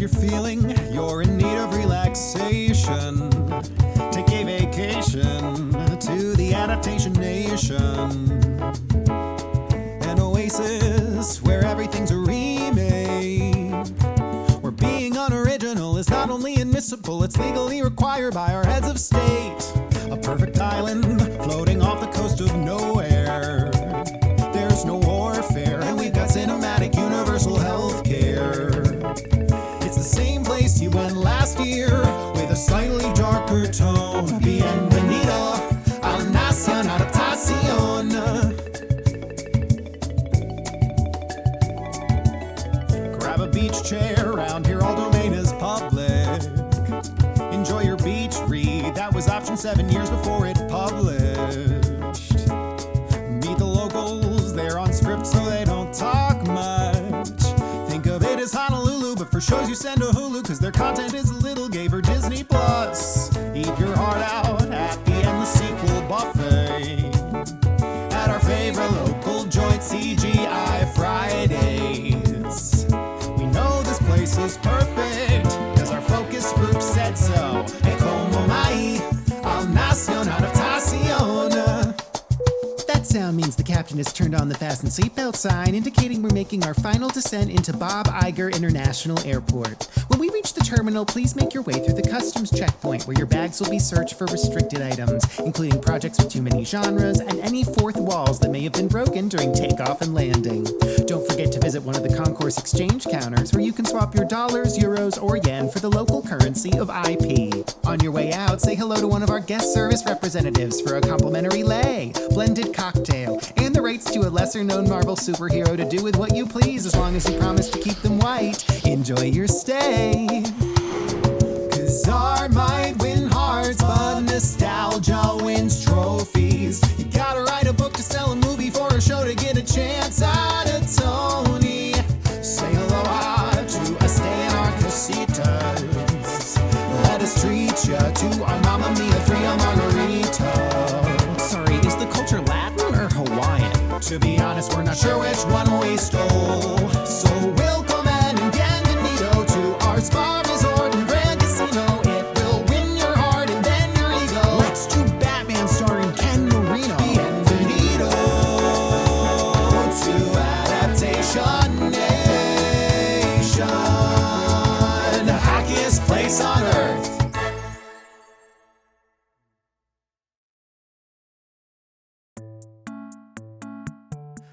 you're feeling you're in need of relaxation, take a vacation to the Adaptation Nation. An oasis where everything's a remake, where being unoriginal is not only admissible, it's legally required by our heads of state. A perfect island floating off the coast of nowhere. There's no warfare, and we've got cinematic universal healthcare. It's the same place you went last year, with a slightly darker tone. Bienvenido a la Nación Adaptación. Grab a beach chair, around here all domain is public. Enjoy your beach read, that was option 7 years before it published. Meet the locals, they're on script so they don't talk much. Think of it as Honolulu, but for shows you send to Hulu, cause their content is a little gay for Disney Plus. Eat your heart out at the endless sequel buffet at our favorite local joint, CGI Fridays. We know this place is perfect, cause our focus group said so. E como mai al Nación Adaptación. That sound means the captain has turned on the fasten seatbelt sign, indicating we're making our final descent into Bob Iger International Airport. When we reach the terminal, please make your way through the customs checkpoint, where your bags will be searched for restricted items, including projects with too many genres and any fourth walls that may have been broken during takeoff and landing. Don't forget to visit one of the concourse exchange counters, where you can swap your dollars, euros, or yen for the local currency of IP. On your way out, say hello to one of our guest service representatives for a complimentary lei, blended cocktail, and the rights to a lesser-known Marvel superhero to do with what you please, as long as you promise to keep them white. Enjoy your stay. Cause art might win hearts, but nostalgia wins trophies. You gotta write a book to sell a movie, for a show to get a chance at a Tony. Say aloha to a stay in our casitas. Let us treat ya to our Mamma Mia 3 margarita. Sorry, is the culture Latin or Hawaiian? To be honest, we're not sure which one we stole. So welcome and bienvenido to our spa resort and Grand Casino. It will win your heart and then your ego. Let's do Batman starring Ken Marino. Bienvenido to Adaptation Nation, the hackiest place on earth.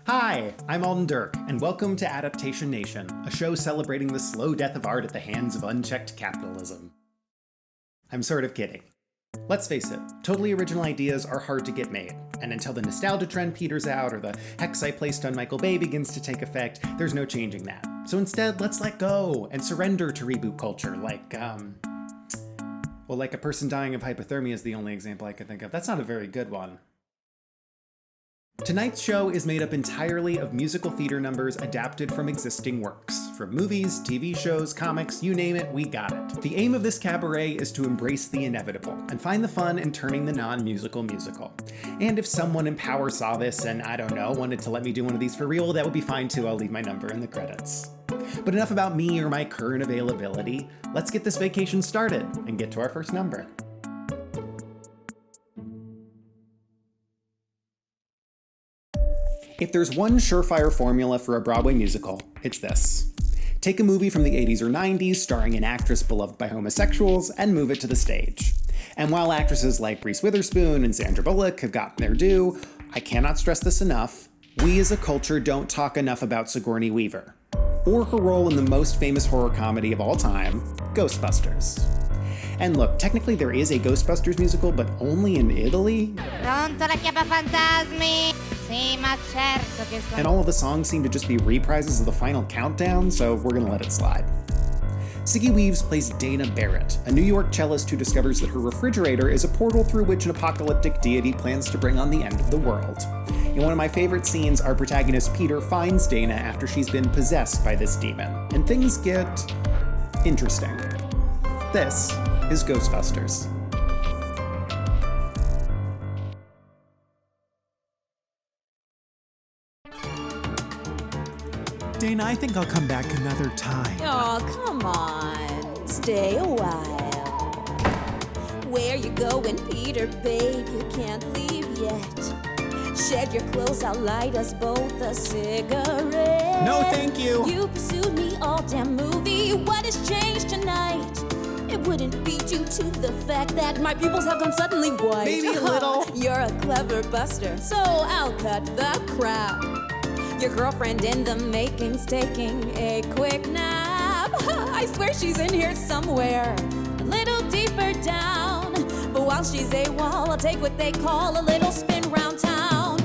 Hi, I'm Alden Dirk, and welcome to Adaptation Nation, a show celebrating the slow death of art at the hands of unchecked capitalism. I'm sort of kidding. Let's face it, totally original ideas are hard to get made, and until the nostalgia trend peters out or the hex I placed on Michael Bay begins to take effect, there's no changing that. So instead, let's let go and surrender to reboot culture, like a person dying of hypothermia is the only example I could think of. That's not a very good one. Tonight's show is made up entirely of musical theater numbers adapted from existing works. From movies, TV shows, comics, you name it, we got it. The aim of this cabaret is to embrace the inevitable and find the fun in turning the non-musical musical. And if someone in power saw this and, I don't know, wanted to let me do one of these for real, that would be fine too. I'll leave my number in the credits. But enough about me or my current availability. Let's get this vacation started and get to our first number. If there's one surefire formula for a Broadway musical, it's this. Take a movie from the 80s or 90s starring an actress beloved by homosexuals and move it to the stage. And while actresses like Reese Witherspoon and Sandra Bullock have gotten their due, I cannot stress this enough, we as a culture don't talk enough about Sigourney Weaver, or her role in the most famous horror comedy of all time, Ghostbusters. And look, technically there is a Ghostbusters musical, but only in Italy. Pronto la chiappafantasmi? Sì, ma certo che sono. And all of the songs seem to just be reprises of the final countdown, so we're gonna let it slide. Siggy Weaves plays Dana Barrett, a New York cellist who discovers that her refrigerator is a portal through which an apocalyptic deity plans to bring on the end of the world. In one of my favorite scenes, our protagonist Peter finds Dana after she's been possessed by this demon, and things get interesting. This is Ghostbusters. Dana, I think I'll come back another time. Oh, come on. Stay a while. Where you going, Peter, babe? You can't leave yet. Shed your clothes, I'll light us both a cigarette. No, thank you. You pursued me all damn movie. What has changed tonight? It wouldn't be due to the fact that my pupils have gone suddenly white. Maybe a little. You're a clever buster, so I'll cut the crap. Your girlfriend in the making's taking a quick nap. I swear she's in here somewhere, a little deeper down. But while she's AWOL, I'll take what they call a little spin round town.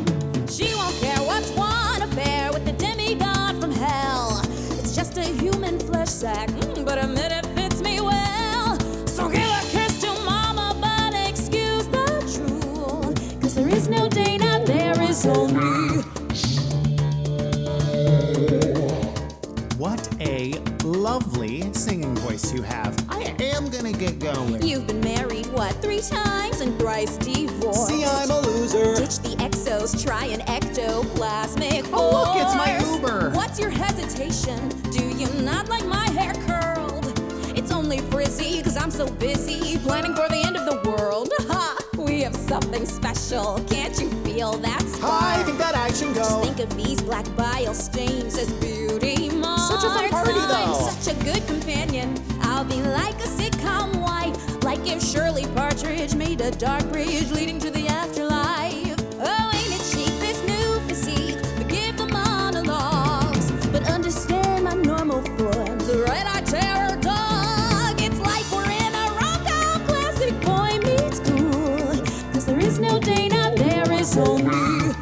She won't care what's one affair with the demigod from hell. It's just a human flesh sack, but admit it fits me well. So give a kiss to mama, but excuse the drool. 'Cause there is no Dana, there is only. What a lovely singing voice you have. I am gonna get going. You've been married, what, 3 times and thrice divorced? See, I'm a loser. Ditch the exos, try an ectoplasmic force. Oh, look, it's my Uber. What's your hesitation? Do you not like my hair curled? It's only frizzy, 'cause I'm so busy planning for the end of the world. Ha! We have something special. Can't you feel that spark? I think that I should Just go. think of these black bile stains as beauty marks. Such a fun party, though. I'm such a good companion. I'll be like a sitcom wife, like if Shirley Partridge made a dark bridge leading to the afterlife. Oh, ain't it chic, this new physique? Forgive the monologues, but understand my normal forms. The red-eyed terror dog. It's like we're in a rom-com classic, boy meets cool. 'Cause there is no Dana, there is only.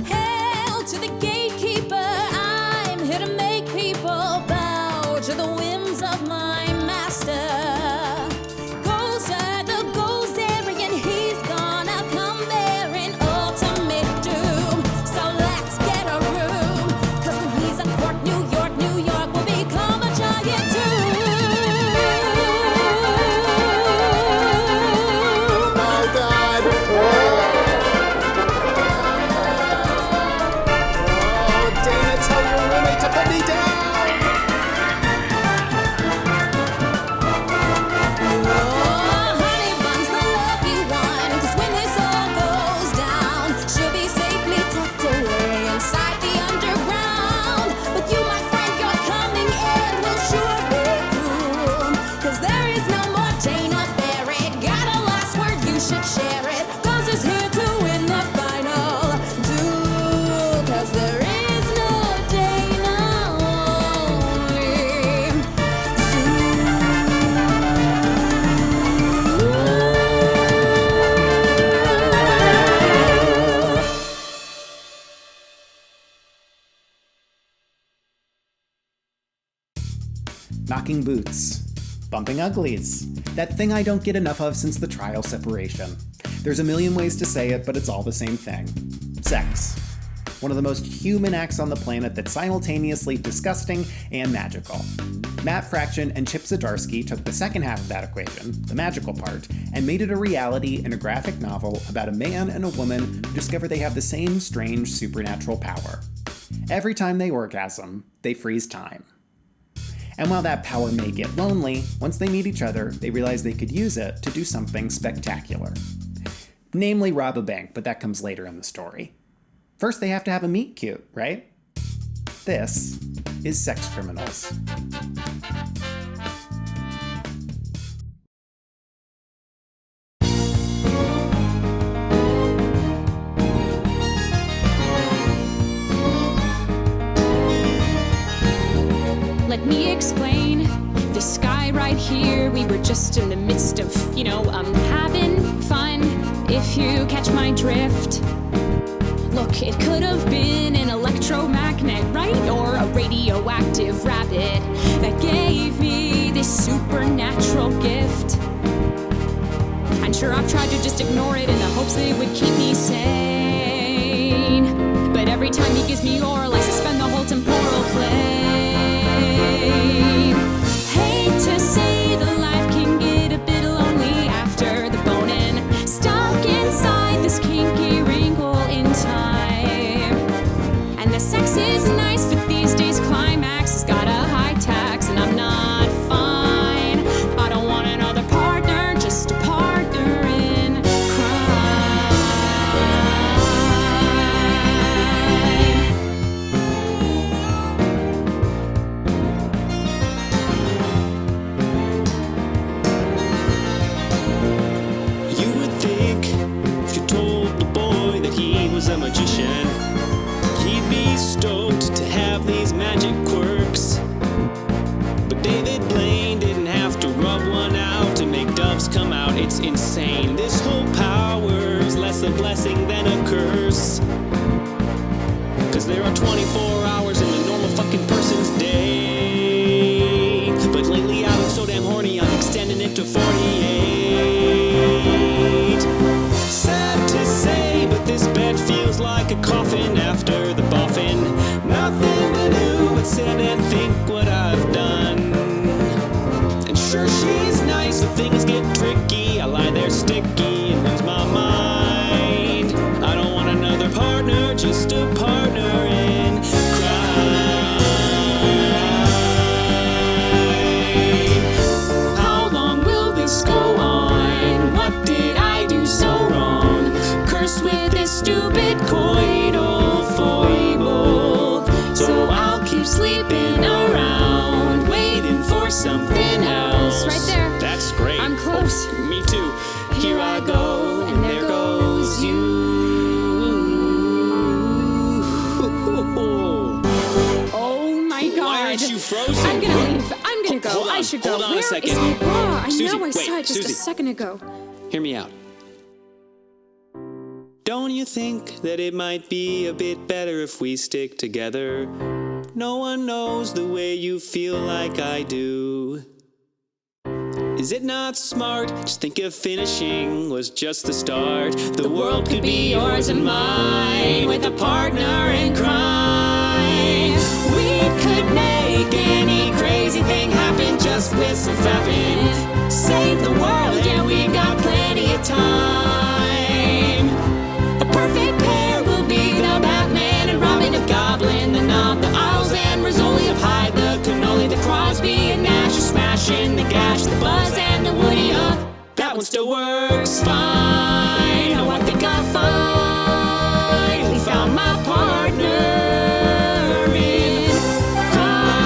Hail to the gatekeeper, I'm here to make people bow to the whims of my master. Gozer, the Gozerian, he's gonna come there in ultimate doom. So let's get a room, 'cause when he's in court, New York will become a giant tomb. Oh, God. Oh, Dana, tell your roommate to put me down. Oh, honey bun's the lucky one, 'cause when this all goes down, she'll be safely tucked away inside the underground. But you, my friend, you're coming in, will sure be cool. 'Cause there is no more Dana Barrett. Got a last word, you should share it. 'Cause it's here to win the final duel. 'Cause there is no Dana, only Knocking boots. Bumping uglies. That thing I don't get enough of since the trial separation. There's a million ways to say it, but it's all the same thing. Sex. One of the most human acts on the planet that's simultaneously disgusting and magical. Matt Fraction and Chip Zdarsky took the second half of that equation, the magical part, and made it a reality in a graphic novel about a man and a woman who discover they have the same strange supernatural power. Every time they orgasm, they freeze time. And while that power may get lonely, once they meet each other, they realize they could use it to do something spectacular. Namely rob a bank, but that comes later in the story. First, they have to have a meet cute, right? This is Sex Criminals. Let me explain. This guy right here, we were just in the midst of, having fun, if you catch my drift. Look, it could have been an electromagnet, right? Or a radioactive rabbit that gave me this supernatural gift. I'm sure I've tried to just ignore it in the hopes that it would keep me sane. But every time he gives me oral, I suspend the whole temporal plane. Hate to say that life can get a bit lonely after the boning. Stuck inside this kinky wrinkle in time. insane. This whole power's less a blessing than a curse. 'Cause there are 24 hours in a normal fucking person's day. But lately I've been so damn horny, I'm extending it to 48. Sad to say, but this bed feels like a coffin after the boffin. Nothing to do but sit and think what I've done. And sure, she's nice, but things get tricky. I lie there sticky and lose my mind. I don't want another partner, just a partner in crime. How long will this go on? What did I do so wrong? Cursed with this stupid coital foible. So I'll keep sleeping around, waiting for something else. Right there. That's great. I'm close. Oh, me too. Here I go, and there goes you. Oh my God. Why aren't you frozen? I'm gonna leave. I'm gonna go. Hold on, I should go. hold on a Where second. is my bra? I Susie, know I wait, saw it just Susie. a second ago. Hear me out. Don't you think that it might be a bit better if we stick together? No one knows the way you feel like I do. Is it not smart? Just think if finishing was just the start. The world could be yours and mine with a partner in crime. We could make any crazy thing happen just with some fapping. Save the world, yeah, we got plenty of time. A perfect pair will be the Batman and Robin of Goblin, the Knob, the Isles and Rizzoli of Hyde, the Cannoli, the Crosby and Nash, the Smashing, the Gash, the Buzz and the Woody of. That one still works fine. Oh, I think I finally found my partner in crime.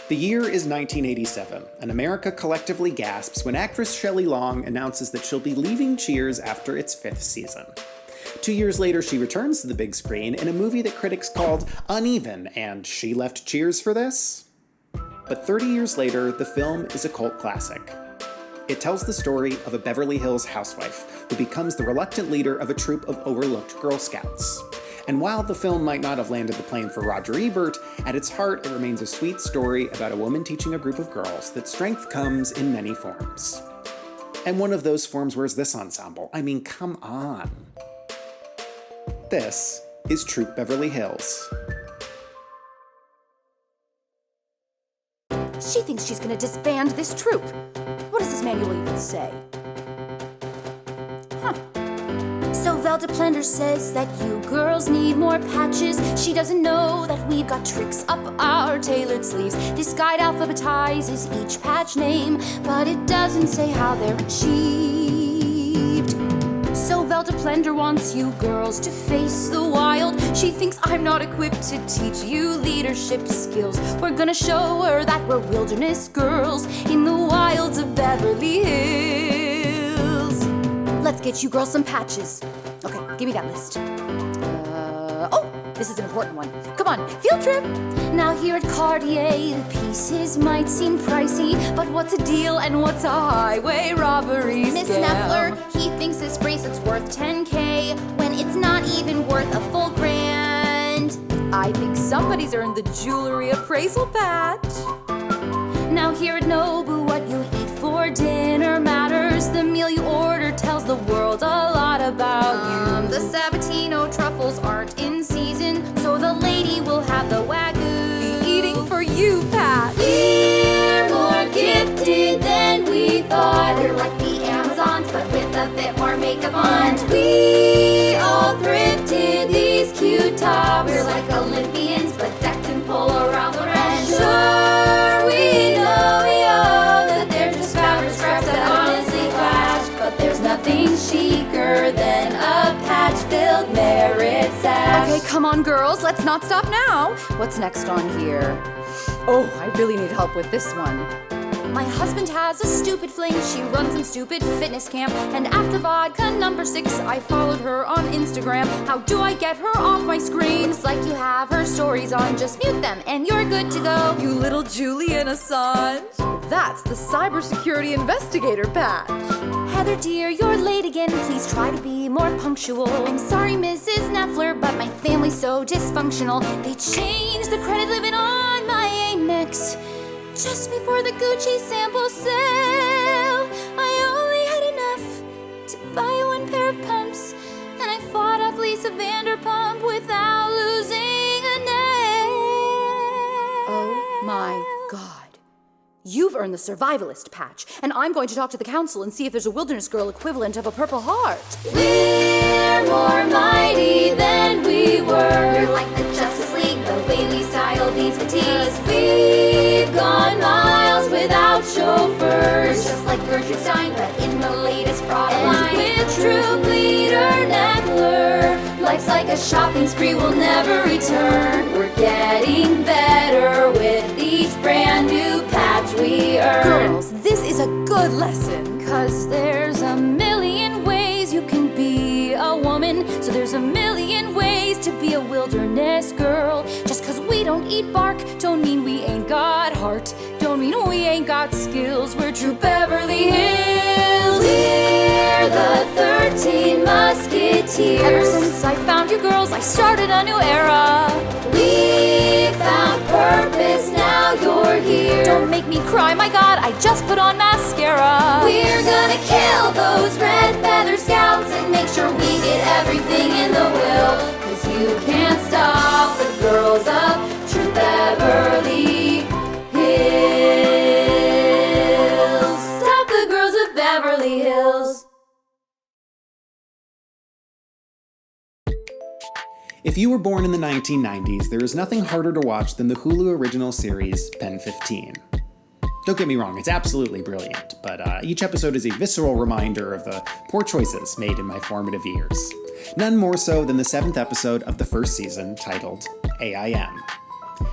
The year is 1987, and America collectively gasps when actress Shelley Long announces that she'll be leaving Cheers after its 5th season. 2 years later, she returns to the big screen in a movie that critics called uneven, and she left Cheers for this? But 30 years later, the film is a cult classic. It tells the story of a Beverly Hills housewife who becomes the reluctant leader of a troop of overlooked Girl Scouts. And while the film might not have landed the plane for Roger Ebert, at its heart it remains a sweet story about a woman teaching a group of girls that strength comes in many forms. And one of those forms wears this ensemble. I mean, come on. This is Troop Beverly Hills. She thinks she's gonna disband this troop. What does this manual even say? So Val DePlender says that you girls need more patches. She doesn't know that we've got tricks up our tailored sleeves. This guide alphabetizes each patch name, but it doesn't say how they're achieved. So Val DePlender wants you girls to face the wild. She thinks I'm not equipped to teach you leadership skills. We're gonna show her that we're wilderness girls in the wilds of Beverly Hills. Let's get you girls some patches. Okay, give me that list. Oh, this is an important one. Come on, field trip! Now here at Cartier, the pieces might seem pricey, but what's a deal and what's a highway robbery scam? Miss Neffler, he thinks this bracelet's worth $10K when it's not even worth a full grand. I think somebody's earned the jewelry appraisal patch. Now here at Nobu, what you eat for dinner matters. The meal you order tells the world a lot about you. The Sabatino truffles aren't in season, so the lady will have the Wagyu. Eating for you, Pat. We're more gifted than we thought. We're like the Amazons, but with a bit more makeup on. We all thrifted these cute tops. We're like Olympians, but decked in polo around the red. Sure, we know that they're just fabric scraps that honestly clash, but there's nothing chicer than a patch-filled merit sash. Okay, come on, girls, let's not stop now. What's next on here? Oh, I really need help with this one. My husband has a stupid fling, she runs some stupid fitness camp. And after vodka number 6, I followed her on Instagram. How do I get her off my screen? It's like you have her stories on, just mute them and you're good to go. You little Julian Assange. That's the cybersecurity investigator patch. Heather dear, you're late again, please try to be more punctual. I'm sorry, Mrs. Neffler, but my family's so dysfunctional. They changed the credit limit on my Amex just before the Gucci sample sale. I only had enough to buy one pair of pumps, and I fought off Lisa Vanderpump without losing a nail. Oh my God. You've earned the survivalist patch, and I'm going to talk to the council and see if there's a Wilderness Girl equivalent of a Purple Heart. We're more mighty than we were. We're like the Justice League, the way we style these fatigues. We've gone miles without chauffeurs, just like Gertrude Stein, but in the latest product line. With Troop Leader Neckler, life's like a shopping spree we'll never return. We're getting better with each brand new patch we earn. Girls, this is a good lesson. 'Cause there's a million ways you can be a woman, so there's a million ways to be a wilderness girl. Just 'cause we don't eat bark don't mean we ain't got heart, don't mean we ain't got skills. We're true Beverly Hills. We're the 13 Musketeers. Ever since I found you girls, I started a new era. We found purpose, now you're here. Don't make me cry, my God, I just put on mascara. We're gonna kill those red feather scouts and make sure we get everything in the will. 'Cause you can't stop the girls of True Beverly Hills. Stop the girls of Beverly Hills. If you were born in the 1990s, there is nothing harder to watch than the Hulu original series Pen 15. Don't get me wrong, it's absolutely brilliant, but each episode is a visceral reminder of the poor choices made in my formative years. None more so than the 7th episode of the first season, titled AIM,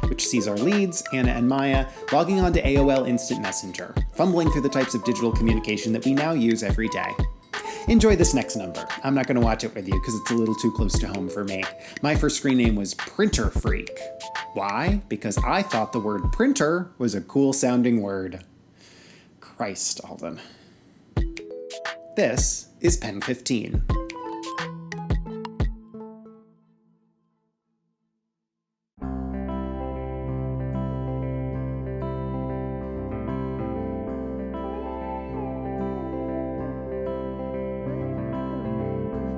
which sees our leads, Anna and Maya, logging onto AOL Instant Messenger, fumbling through the types of digital communication that we now use every day. Enjoy this next number. I'm not going to watch it with you because it's a little too close to home for me. My first screen name was Printer Freak. Why? Because I thought the word printer was a cool sounding word. Christ, Alden. This is Pen 15.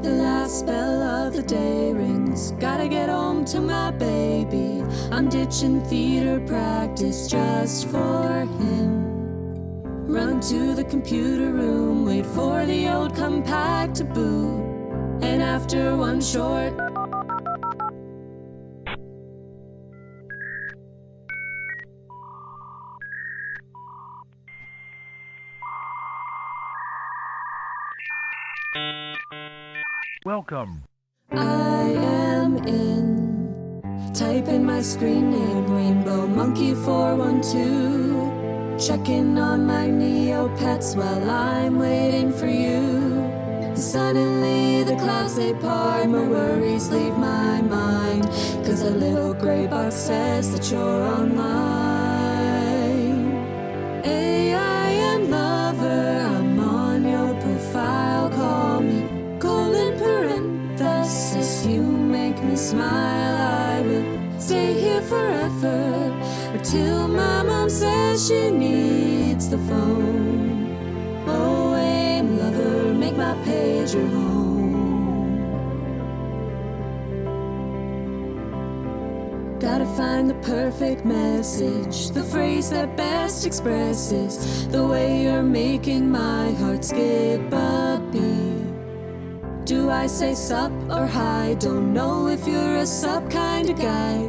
The last spell of the day rings. Gotta get home to my baby. I'm ditching theater practice just for him. Run to the computer room, wait for the old compact to boot. And after one short Welcome. I am in. Type in my screen name, Rainbow Monkey 412. Checking on my Neopets while I'm waiting for you. Suddenly the clouds they part, my worries leave my mind. 'Cause a little gray box says that you're online. AIM lover, I'm on your profile, call me. Colon parenthesis, you make me smile. I will stay here forever, or till my mom says she needs the phone. Oh, AIM lover, make my pager home. Gotta find the perfect message, the phrase that best expresses the way you're making my heart skip a beat. Do I say sup or hi? Don't know if you're a sup kind of guy.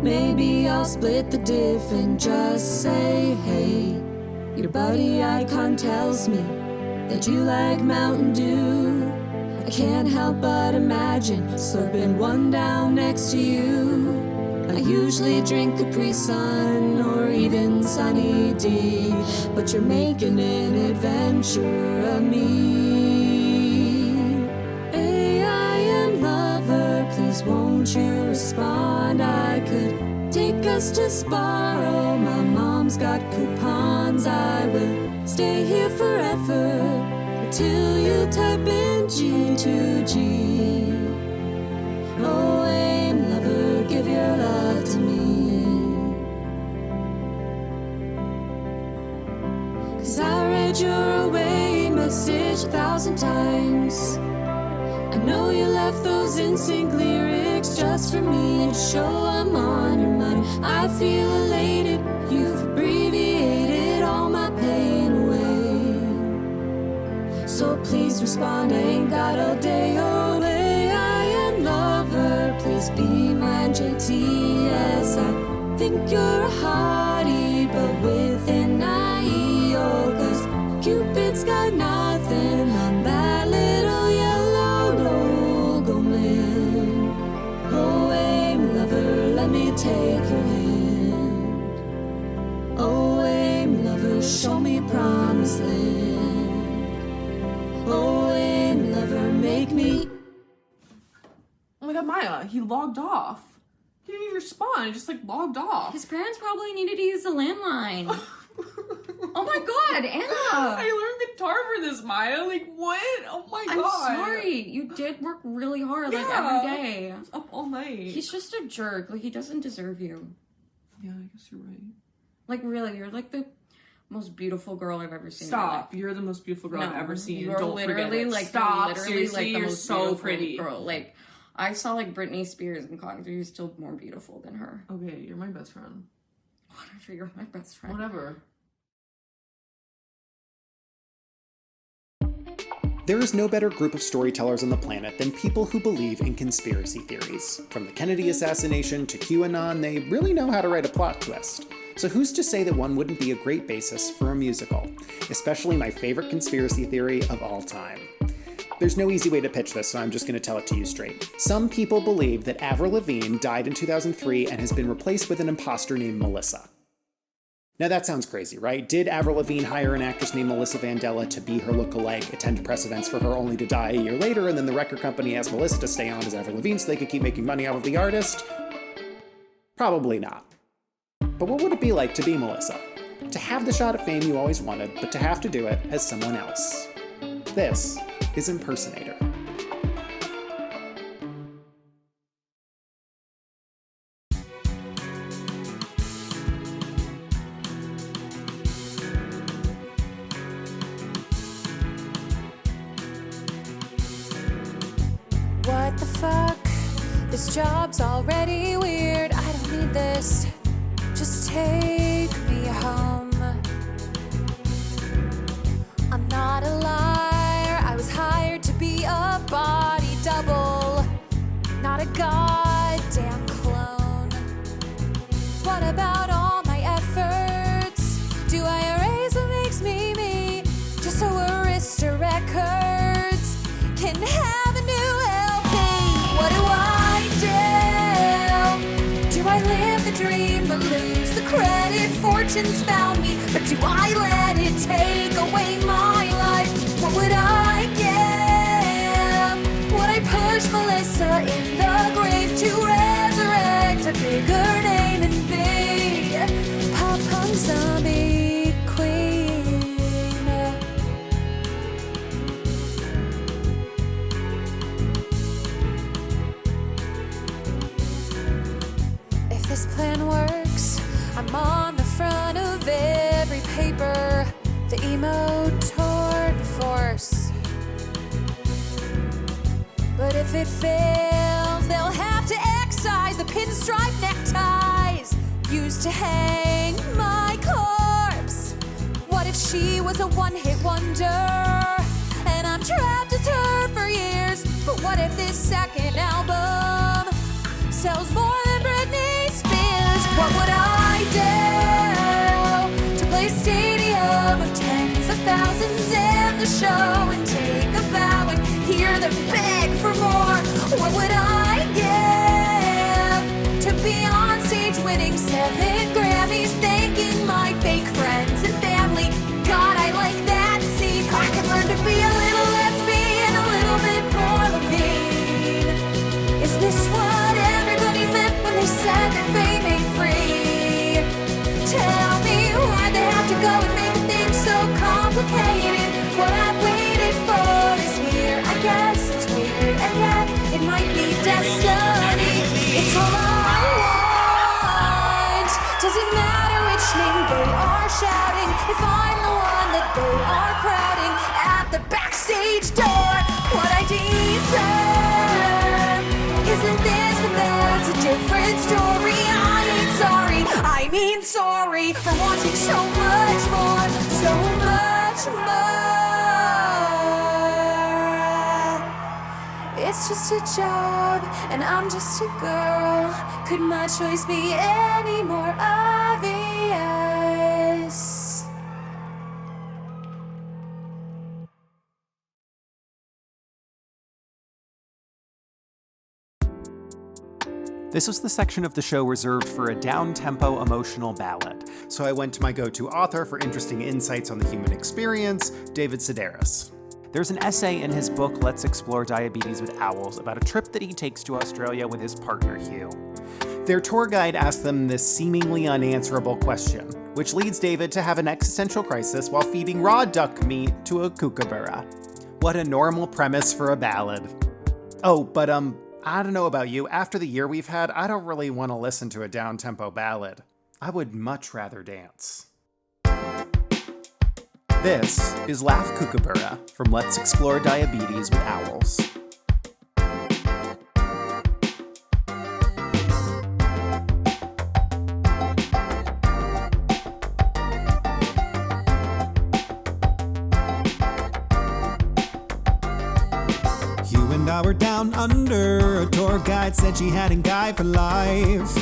Maybe I'll split the diff and just say hey. Your buddy icon tells me that you like Mountain Dew. I can't help but imagine slurping one down next to you. I usually drink Capri Sun or even Sunny D, but you're making an adventure of me. A.I.M. lover, please won't you respond? I could take us to Sparrow, my mom's got coupons. I will stay here forever till you type in G2G. Oh, AIM lover, give your love to me. 'Cause I read your away message 1,000 times. I know you left those NSYNC lyrics just for me to show I'm on your mind. I feel elated, you've abbreviated all my pain away. So please respond, I ain't got all day. Oh, A.I.M. lover, please be my JTS. I think you're a hottie, but with an IEO, 'cause Cupid's got nothing on that little yellow logo man. Oh, AIM lover, let me take your hand. Oh, AIM lover, show me promised land. Oh, AIM lover, make me. Oh my god, Maya, he logged off. He didn't even respond, he just like logged off. His parents probably needed to use the landline. Oh my god, Anna! I learned guitar for this, Maya. Like, what? Oh my god. I'm sorry. You did work really hard, like, Yeah. every day. I was up all night. He's just a jerk. Like, he doesn't deserve you. Yeah, I guess you're right. Like, really, you're like the most beautiful girl I've ever seen. Stop. You're the most beautiful girl I've ever seen. You're Don't forget literally, it. like, Stop. you're literally, Seriously, like, the you're most so beautiful pretty. girl. Like, I saw, like, Britney Spears in concert. You're still more beautiful than her. Okay, you're my best friend. Whatever, you're my best friend. Whatever. There is no better group of storytellers on the planet than people who believe in conspiracy theories. From the Kennedy assassination to QAnon, they really know how to write a plot twist. So who's to say that one wouldn't be a great basis for a musical? Especially my favorite conspiracy theory of all time. There's no easy way to pitch this, so I'm just going to tell it to you straight. Some people believe that Avril Lavigne died in 2003 and has been replaced with an imposter named Melissa. Now that sounds crazy, right? Did Avril Lavigne hire an actress named Melissa Vandella to be her lookalike, attend press events for her only to die a year later, and then the record company asked Melissa to stay on as Avril Lavigne so they could keep making money off of the artist? Probably not. But what would it be like to be Melissa? To have the shot at fame you always wanted, but to have to do it as someone else. This is Impersonator. What the fuck? This job's already weird. I don't need this. Just take me home. I'm not a liar. I was hired to be a body double, not a goddamn clone. What about all my efforts? Do I erase what makes me me? Just so Arista Records can have a new LP. What do I do? Do I live the dream but lose the credit? Fortune's found me, but do I let it take away my life? What would I give? Would I push Melissa in the grave to resurrect a bigger name and be pop-punk zombie queen? If this plan works, I'm on the front of every paper. The emo tour de force. But if it fails, they'll have to excise the pinstripe neckties used to hang my corpse. What if she was a one-hit wonder and I'm trapped as her for years? But what if this second album sells more than Britney Spears? What would I do to play a stadium of tens of thousands in the show and take a bow and hear them beg for more? What would I give to Beyonce winning 7 Grammys, thanking my fake friends and family. God, I like that scene. I can learn to be a little lesbian, a little bit more Levine. Is this what everybody meant when they said that fame ain't free? Tell me why they have to go and make things so complicated. What I've waited for is here. I guess it's weird, and yet it might be destiny. It's all I want. Does it matter which name they are shouting? If I'm the one that they are crowding at the backstage door, what I deserve. Isn't this, but that's a different story. I ain't sorry, I mean sorry for wanting so much more, so much more. It's just a job, and I'm just a girl. Could my choice be any more obvious? This was the section of the show reserved for a down-tempo emotional ballad, so I went to my go-to author for interesting insights on the human experience, David Sedaris. There's an essay in his book, Let's Explore Diabetes with Owls, about a trip that he takes to Australia with his partner, Hugh. Their tour guide asks them this seemingly unanswerable question, which leads David to have an existential crisis while feeding raw duck meat to a kookaburra. What a normal premise for a ballad. Oh, but I don't know about you, after the year we've had, I don't really want to listen to a down-tempo ballad. I would much rather dance. This is Laugh Kookaburra from Let's Explore Diabetes with Owls. Hugh and I were down under. A tour guide said she had a guy for life.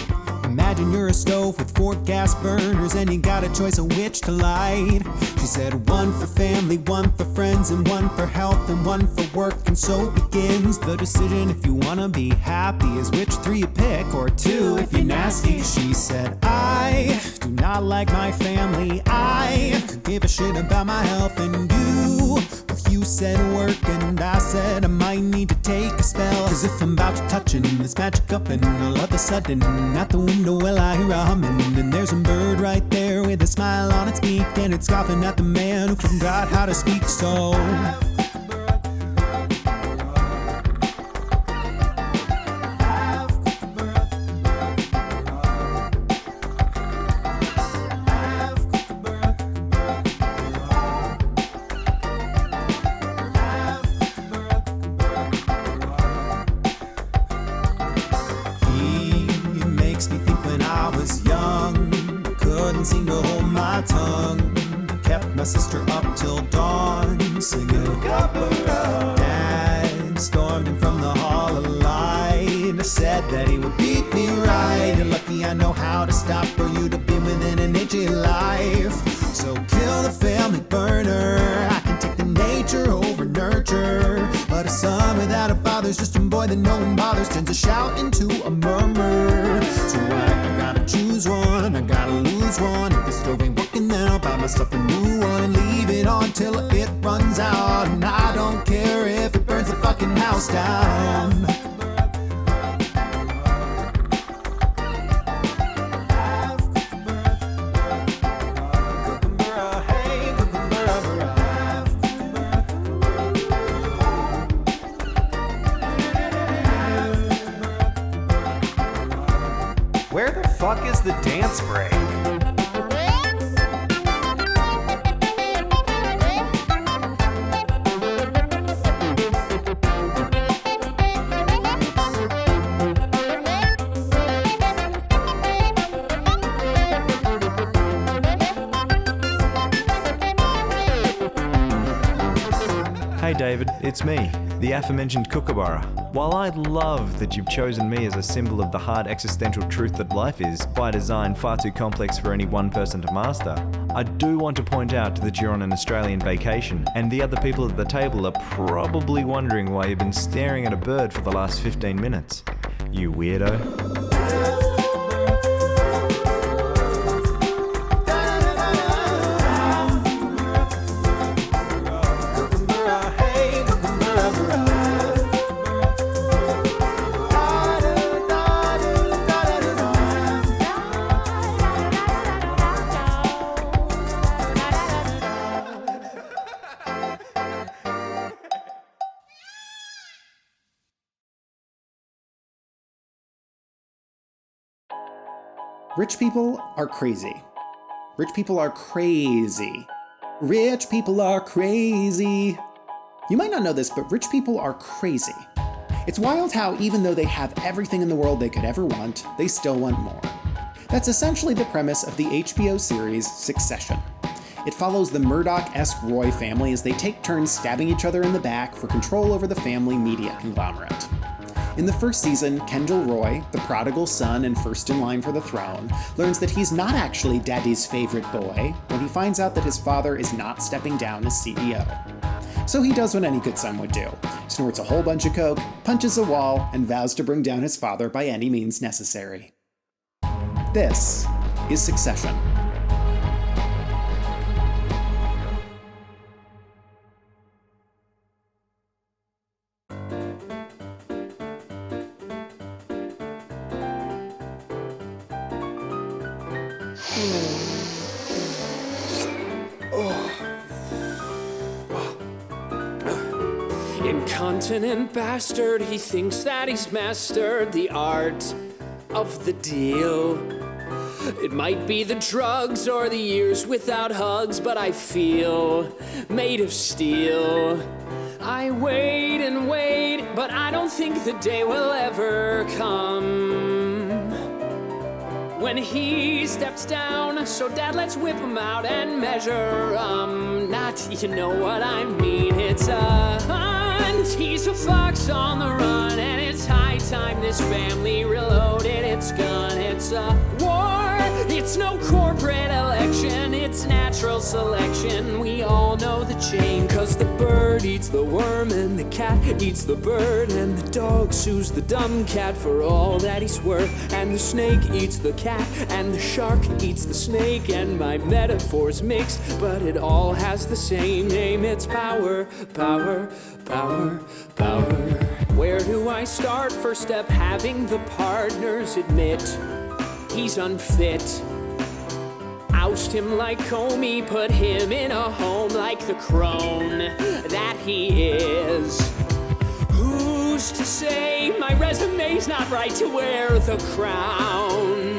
Imagine you're a stove with 4 gas burners and you got a choice of which to light. She said 1 for family, 1 for friends, and 1 for health, and 1 for work. And so begins the decision if you wanna be happy, is which 3 you pick, or 2 if you're nasty. She said, I do not like my family. I could give a shit about my health. And you said work, and I said I might need to take a spell. Cause if I'm about to touching this magic up, and all of a sudden out the window, well, I hear a humming. And there's a bird right there with a smile on its beak, and it's scoffing at the man who forgot how to speak. So seemed to hold my tongue. Kept my sister up till dawn, singing Kookaburra. Dad stormed in from the hall of light. I said that he would beat me right. You're lucky I know how to stop for you to be within an inch of your life. So kill the family burner. I can take the nature over nurture. But a son without a father's just a boy that no one bothers, turns a shout into a murmur. So I gotta choose one, I gotta lose one. If the stove ain't working, then I'll buy myself a new one and leave it on till it runs out. And I don't care if it burns the fucking house down. Where the fuck is the dance break? Hey David, it's me, the aforementioned Kookaburra. While I love that you've chosen me as a symbol of the hard existential truth that life is, by design far too complex for any one person to master, I do want to point out that you're on an Australian vacation, and the other people at the table are probably wondering why you've been staring at a bird for the last 15 minutes. You weirdo. Rich people are crazy. Rich people are crazy. Rich people are crazy. You might not know this, but rich people are crazy. It's wild how even though they have everything in the world they could ever want, they still want more. That's essentially the premise of the HBO series Succession. It follows the Murdoch-esque Roy family as they take turns stabbing each other in the back for control over the family media conglomerate. In the first season, Kendall Roy, the prodigal son and first in line for the throne, learns that he's not actually Daddy's favorite boy when he finds out that his father is not stepping down as CEO. So he does what any good son would do, snorts a whole bunch of coke, punches a wall, and vows to bring down his father by any means necessary. This is Succession. Incontinent bastard, he thinks that he's mastered the art of the deal. It might be the drugs or the years without hugs, but I feel made of steel. I wait and wait, but I don't think the day will ever come when he steps down. So Dad, let's whip him out and measure not, you know what I mean. It's a hunt, he's a fox on the run, and it's high time this family reloaded its gun. It's a war, it's no corporate election, it's natural selection. We all know the chain, 'cause the bird eats the worm, and the cat eats the bird, and the dog sues the dumb cat for all that he's worth, and the snake eats the cat, and the shark eats the snake, and my metaphors mix, but it all has the same name. It's power, power, power, power. Where do I start? First step, having the partners admit he's unfit. Oust him like Comey, put him in a home like the crone that he is. Who's to say my resume's not right to wear the crown?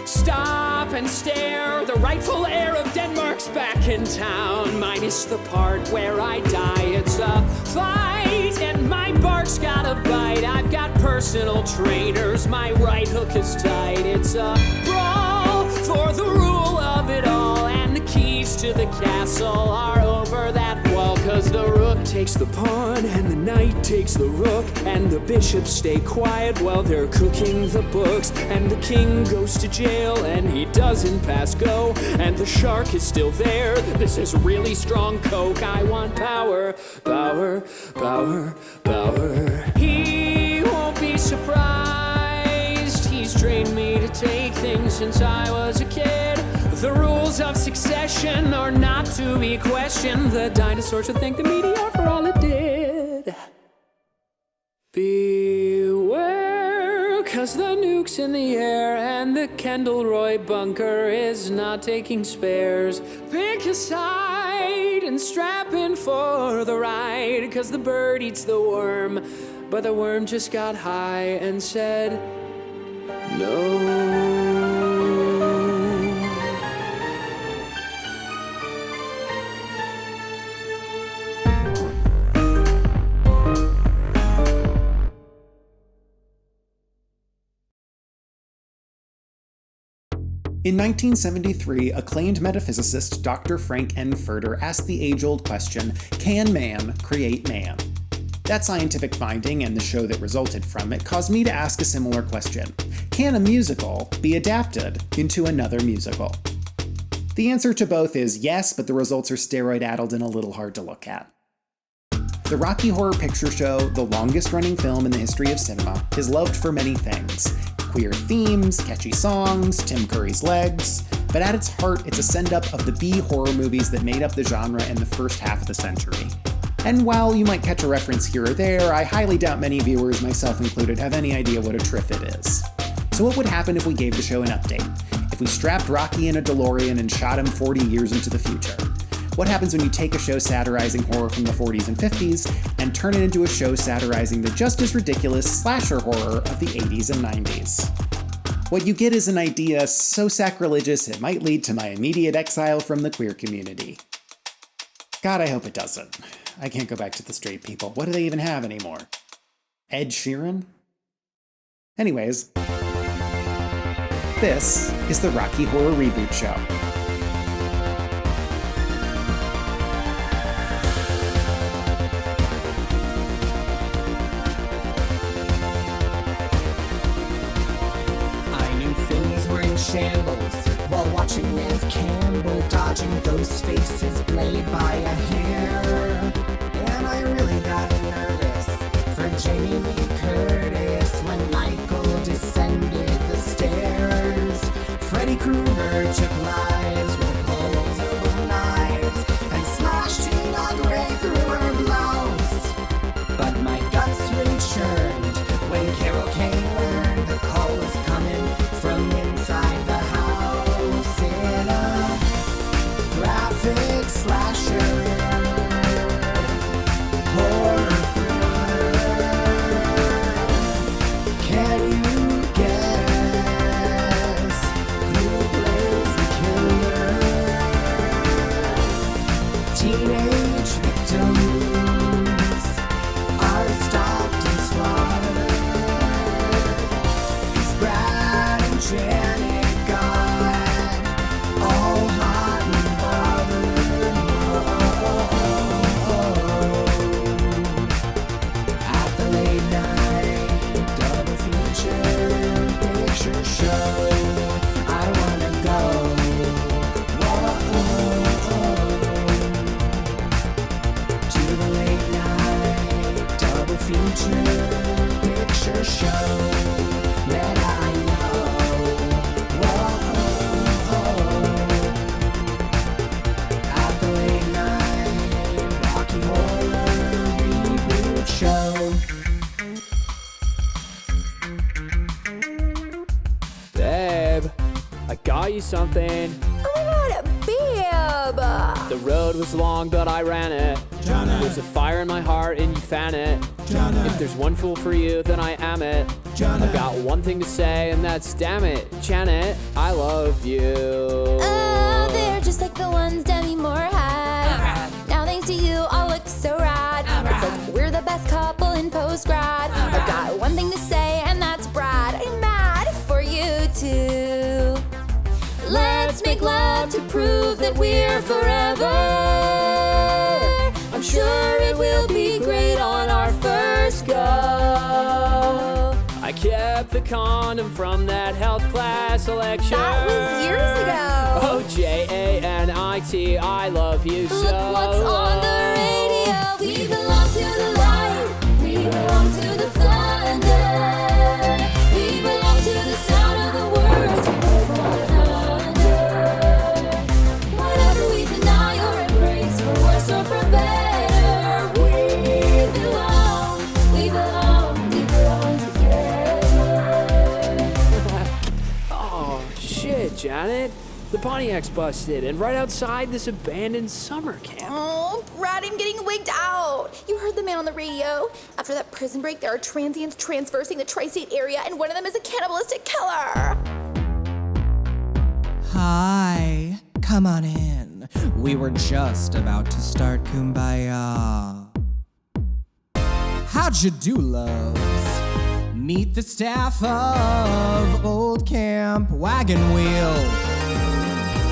Stop and stare, the rightful heir of Denmark's back in town. Minus the part where I die, it's a fight, and my bark's got a bite. I've got personal trainers, my right hook is tight. It's a brawl for the rule of it all, and the keys to the castle are over that wall. 'Cause the rook takes the pawn, and the knight takes the rook, and the bishops stay quiet while they're cooking the books, and the king goes to jail, and he doesn't pass go, and the shark is still there. This is really strong coke. I want power, power, power, power. He won't be surprised. He's trained me to take things since I was a kid. The rules of succession are not to be questioned. The dinosaurs should thank the media for all it did. Beware, 'cause the nuke's in the air, and the Kendall Roy bunker is not taking spares. Pick a side and strap in for the ride, 'cause the bird eats the worm, but the worm just got high and said no. In 1973, acclaimed metaphysicist Dr. Frank N. Furter asked the age-old question, can man create man? That scientific finding and the show that resulted from it caused me to ask a similar question. Can a musical be adapted into another musical? The answer to both is yes, but the results are steroid-addled and a little hard to look at. The Rocky Horror Picture Show, the longest-running film in the history of cinema, is loved for many things. Queer themes, catchy songs, Tim Curry's legs, but at its heart, it's a send-up of the B-horror movies that made up the genre in the first half of the century. And while you might catch a reference here or there, I highly doubt many viewers, myself included, have any idea what a Triffitt is. So what would happen if we gave the show an update? If we strapped Rocky in a DeLorean and shot him 40 years into the future? What happens when you take a show satirizing horror from the 40s and 50s and turn it into a show satirizing the just as ridiculous slasher horror of the 80s and 90s? What you get is an idea so sacrilegious it might lead to my immediate exile from the queer community. God, I hope it doesn't. I can't go back to the straight people. What do they even have anymore? Ed Sheeran? Anyways, this is the Rocky Horror Reboot Show. Shambles while watching Nev Campbell dodging those faces played by a hair. And I really got nervous for Jamie Lee Curtis when Michael descended the stairs. Freddy Krueger took lives with opposable knives and slashed Tina Gray through her blouse. But my guts really churned when Carol Kane learned the call was coming from inside the house in a graphic slasher horror thriller. Can you guess who plays the killer? Teenage victims are stopped and slaughtered. It's Brad and Janet God, all hot and bothered. At the late night double feature picture show, I wanna go. To the late night double feature picture show that I know. At the late night Rocky Horror Reboot Show. Babe, I got you something. Oh my god, babe! The road was long, but I ran it. There's a fire in my heart, and you fan it. If there's one fool for you, then I am it. I've got one thing to say, and that's damn it, Janet, I love you. Oh, they're just like the ones Demi Moore had. Now thanks to you, I'll look so rad. It's like we're the best couple in post-grad. I've got one thing to say, and that's Brad. I'm mad for you too. Let's make love to prove that we're forever. I'm sure it will be great on our first go. I kept the condom from that health class lecture. That was years ago. Oh, Janit, I love you so. Look what's on the radio. We belong to the light. We belong to the thunder. We belong to the sound of the words we put under. Whatever we deny or embrace, for worse or for better, we belong. We belong. We belong together. Oh, shit, Janet. The Pontiac's busted, and right outside this abandoned summer camp. Oh, Brad, I'm getting wigged out. You heard the man on the radio. After that prison break, there are transients transversing the tri-state area, and one of them is a cannibalistic killer. Hi, come on in. We were just about to start Kumbaya. How'd you do, loves? Meet the staff of Old Camp Wagon Wheel.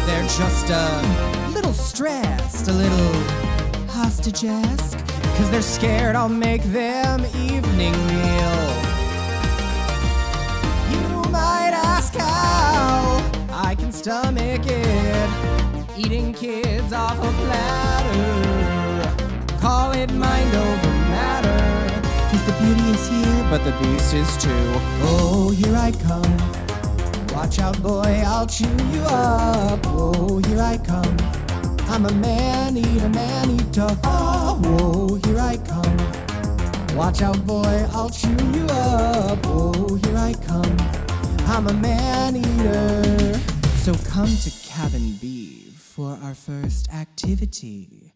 They're just a little stressed, a little hostage-esque, 'cause they're scared I'll make them evening meal. You might ask how I can stomach it, eating kids off a platter. Call it mind over matter, 'cause the beauty is here, but the beast is too. Oh, here I come. Watch out, boy, I'll chew you up. Oh, here I come. I'm a man-eater, man-eater. Oh, whoa, here I come. Watch out, boy, I'll chew you up. Oh, here I come. I'm a man-eater. So come to Cabin B for our first activity.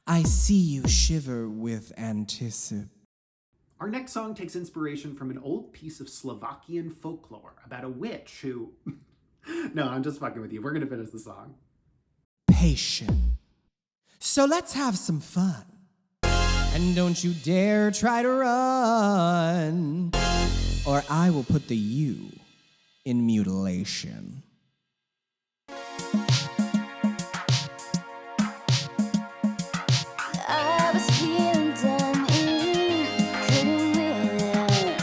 I see you shiver with anticipation. Our next song takes inspiration from an old piece of Slovakian folklore about a witch who... No, I'm just fucking with you. We're gonna finish the song. Patient. So let's have some fun. And don't you dare try to run, or I will put the U in mutilation. I was feeling done in, couldn't win.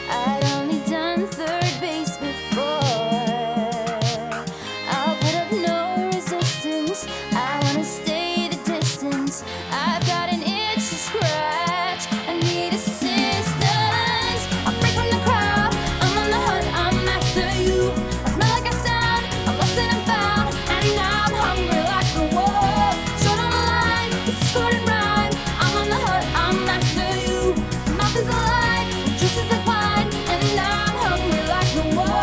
I'd only done third base before. I'll put up no resistance, I wanna stay the distance. I've got an itch to scratch, I need assistance. I'll break from the crowd, I'm on the hunt, I'm after you. I smell like I sound, I'm lost and I'm found, and now I'm hungry like the wolf. Short on the line, it's a scored rhyme. I'm on the hunt, I'm after you. My mouth is alive, the juice is like wine, and now I'm hungry like the wolf.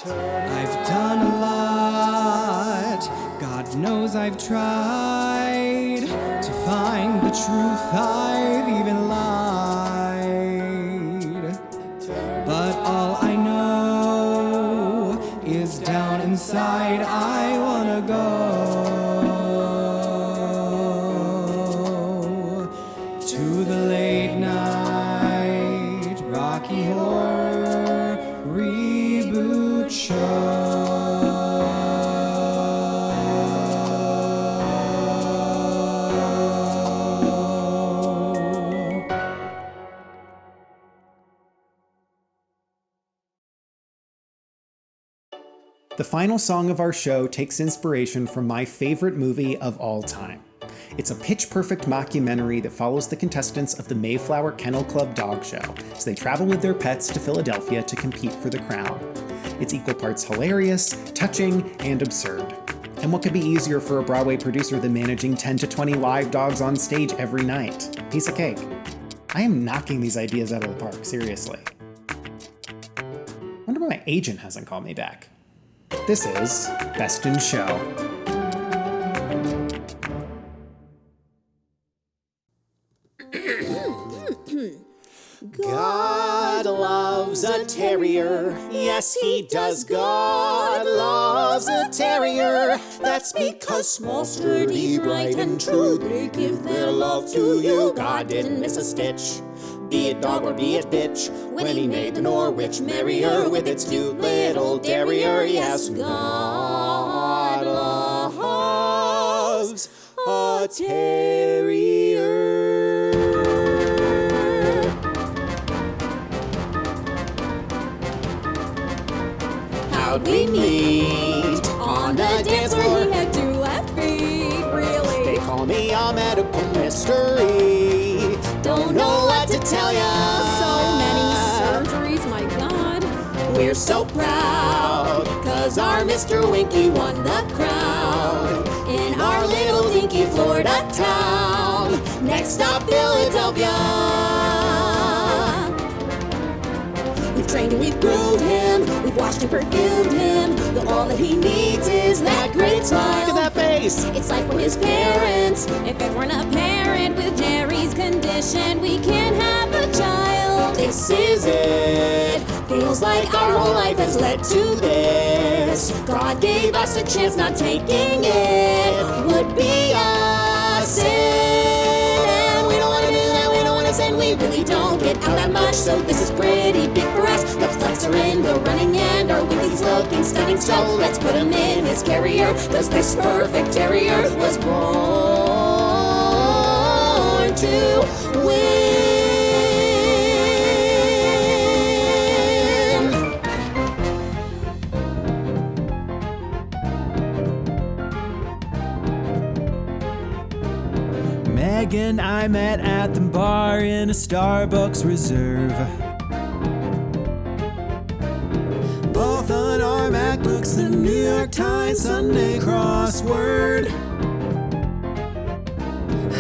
I've done a lot, God knows I've tried to find the truth, I've even lied. But all I know is down inside I wanna go to the late night Rocky Horror Reboot Show. The final song of our show takes inspiration from my favorite movie of all time. It's a pitch-perfect mockumentary that follows the contestants of the Mayflower Kennel Club dog show as they travel with their pets to Philadelphia to compete for the crown. It's equal parts hilarious, touching, and absurd. And what could be easier for a Broadway producer than managing 10 to 20 live dogs on stage every night? Piece of cake. I am knocking these ideas out of the park, seriously. Wonder why my agent hasn't called me back. This is Best in Show. God loves a terrier. Yes, he does. God loves a terrier. That's because small, sturdy, bright, and true, they give their love to you. God didn't miss a stitch, be it dog or be it bitch, when he made the Norwich Merrier with its cute little terrier. Yes, God loves a terrier. How'd we meet? On the dance floor. He had two left feet, really. They call me a medical mystery. Don't know what to tell ya. So many surgeries, my God. We're so proud, cause our Mr. Winky won the crown in our little dinky Florida town. Next stop, Philadelphia. We've trained and we've groomed him, we've washed and perfumed him, but all that he needs is that great smile. Look at that face! It's like we're his parents. If it weren't a parent with Jerry's condition, we can't have a child. This is it. Feels like our whole life has led to this. God gave us a chance, not taking it would be a sin. And we don't want to do that, we don't want to sin. We really don't get out that much, so this is pretty big for us. The flex are in the running and our Winky's looking stunning. So let's put him in his carrier, cause this perfect terrier was born to win. Megan I met at the bar in a Starbucks Reserve. Both on our MacBooks, the New York Times Sunday crossword.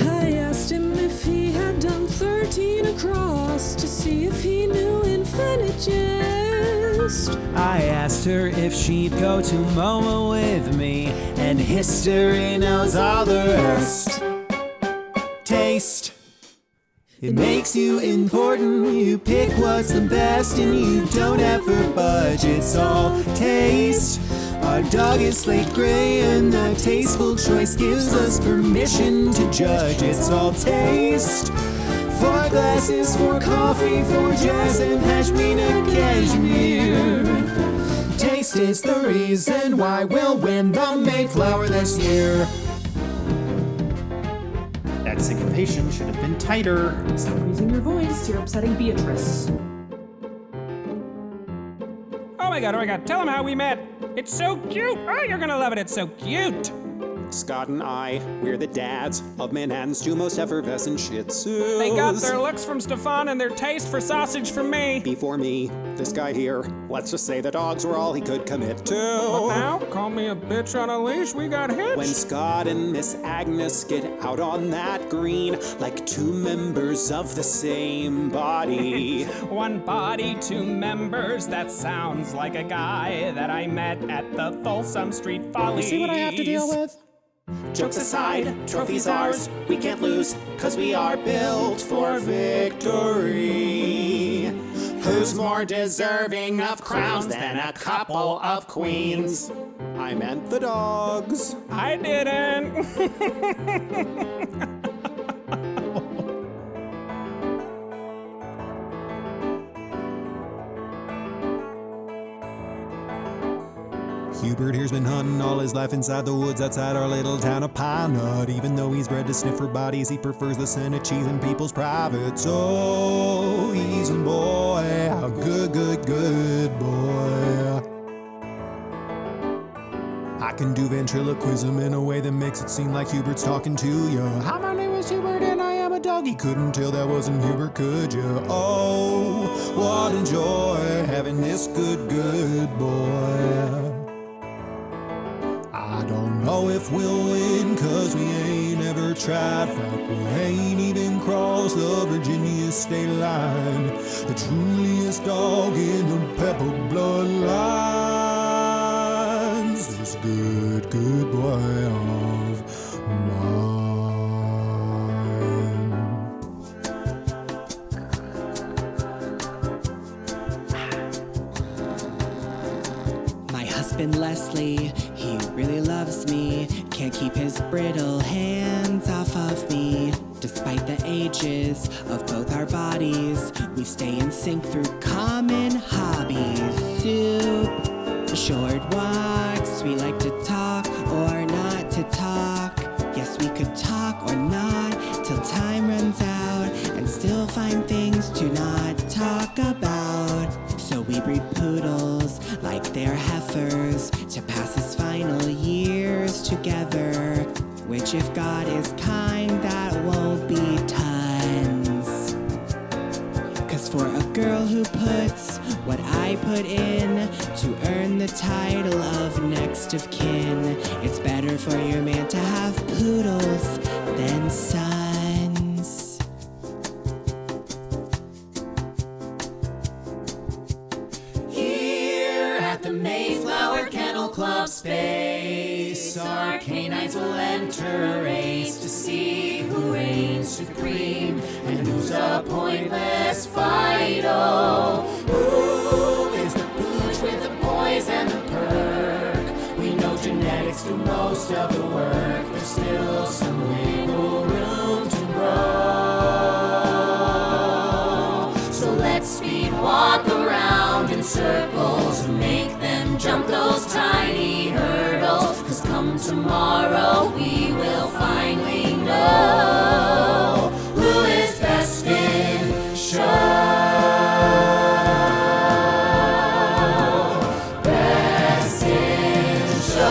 I asked him if he had done 13 across to see if he knew Infinite Jest. I asked her if she'd go to MoMA with me, and history knows all the rest. Taste. It makes you important, you pick what's the best, and you don't ever budge, it's all taste. Our dog is slate gray, and the tasteful choice gives us permission to judge, it's all taste. 4 glasses, 4 coffee, 4 jazz, and pashmina cashmere. Taste is the reason why we'll win the Mayflower this year. That syncopation should have been tighter. Stop raising your voice, you're upsetting Beatrice. Oh my god, tell him how we met. It's so cute. Oh, you're gonna love it, it's so cute. Scott and I, we're the dads of Manhattan's 2 most effervescent Shih Tzus. They got their looks from Stefan and their taste for sausage from me. Before me, this guy here, let's just say the dogs were all he could commit to. What now? Call me a bitch on a leash? We got hitched. When Scott and Miss Agnes get out on that green, like 2 members of the same body. 1 body, 2 members, that sounds like a guy that I met at the Folsom Street Follies. You see what I have to deal with? Jokes aside, trophies ours, we can't lose, cause we are built for victory. Who's more deserving of crowns than a couple of queens? I meant the dogs. I didn't. Hubert here's been hunting all his life inside the woods outside our little town of Pine Nut. Even though he's bred to sniff for bodies, he prefers the scent of cheese and people's privates. Oh, he's a boy, a good boy. I can do ventriloquism in a way that makes it seem like Hubert's talking to you. Hi, my name is Hubert and I am a dog. You couldn't tell that wasn't Hubert, could you? Oh, what a joy having this good boy. I don't know if we'll win, cause we ain't ever tried. Fact, we ain't even crossed the Virginia state line. The truliest dog in the pepper bloodlines. This good boy of mine. My husband Leslie, he really loves me. Can't keep his brittle hands off of me. Despite the ages of both our bodies, we stay in sync through common hobbies. Soup, short walks, we like to talk or not to talk. Yes, we could talk or not till time runs out and still find things to not talk about. So we breed poodles like they're heifers to pass his final years together. Which if God is kind, that won't be tons. Cause for a girl who puts what I put in to earn the title of next of kin, it's better for your man to have poodles than sons. Here at the Mayflower Kennel Club space, our canines will enter a race to see who reigns supreme and who's a pointless fido. Who is the pooch with the poise and the perk? We know genetics do most of the work. There's still some wiggle room to grow. So let's speed walk around in circles and make them jump those tiny hurdles. Cause come tomorrow we will finally know who is best in show. Best in show.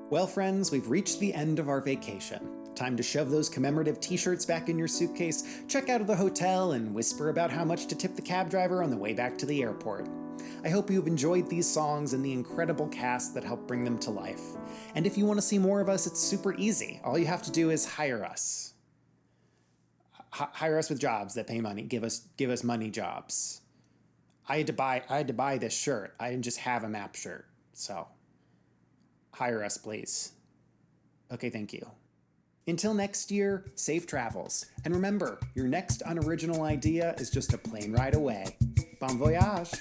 Well, friends, we've reached the end of our vacation. Time to shove those commemorative t-shirts back in your suitcase, check out of the hotel, and whisper about how much to tip the cab driver on the way back to the airport. I hope you've enjoyed these songs and the incredible cast that helped bring them to life. And if you want to see more of us, it's super easy. All you have to do is hire us. Hire us with jobs that pay money. Give us money jobs. I had to buy this shirt. I didn't just have a map shirt. So hire us, please. Okay, thank you. Until next year, safe travels. And remember, your next unoriginal idea is just a plane ride away. Bon voyage!